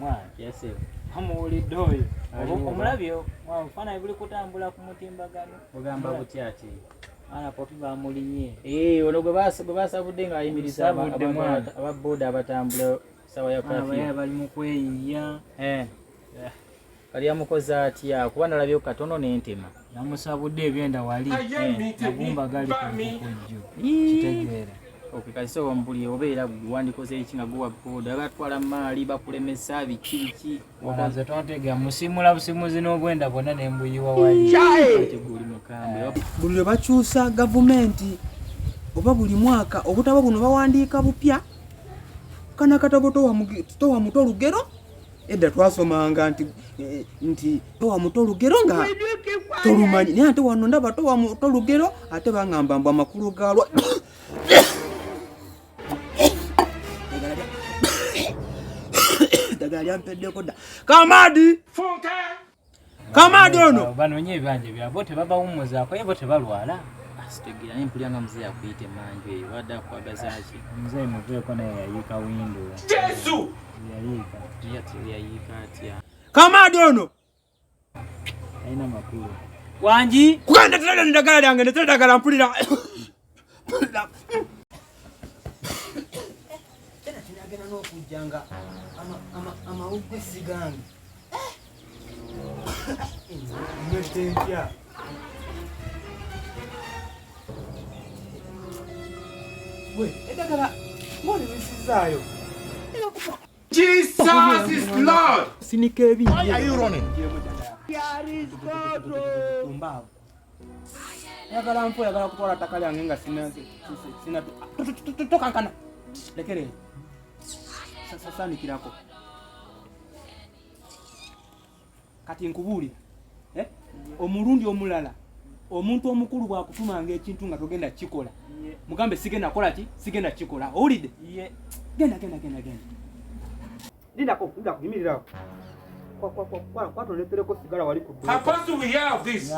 mwana Yase. amuwulidde oyo omulabye mufana buli kutambula ku mutimbagano Ogamba butya ati ana popi bamulinye ono gwe basabudde ng'ayimiriza ababooda abatambula sawa ya kafyu bali mu kweyiya kali yamukoze atya kuba nalabyeku katono n'entema namusabudde ebyenda wali agumba gali kujju kitegeera okikaliso ombuli obeera wandikoze eki nga guwa booda batwala maali bakulemesa biki wanaze twatega musimula busimuzi n'obwenda bwonna nembuyiwa wali guli mukambe buli lwe bakyusa gavumenti oba buli mwaka obutabo buno bawandiika bupya kana katabo towa muto lugero edda twasomanga nti towa muto lugero nga tolumanyi naye ate wano ndaba towa muto lugero ate baŋŋamba mbu amakulu gaalwa ddagala lyampeddeko dda kamadi ono banonye ebibanja byabo tebabawummuzaako ye bo tebalwala asitegira naye mpulira nga muzeeyi akuyita emanju eyo wadde akwagaza ki omuzeeyi muveeko naye yayiika windo yayiika atya kamadi ono alina makulu wangi kugenda tetera neddagala lyange netera ddagala mpulira era tinagenda n'okujjanga amawugwe sigange mwetentya we eddagala ng'oliwisizaayo Jesus is Lord. sinika ebingi Why are you running? yagala mpo yagala kutwala ttaka lyange nga sina tokankana lekere sasanikirako kati nkubuulira omulundi omulala omuntu omukulu bwakutumanga ekintu nga togenda kikola mugambe sigenda kola ki sigenda kikola owulidde genda lindako yimirirawo kwatonepereko sigala wali ku How fast do we hear of this?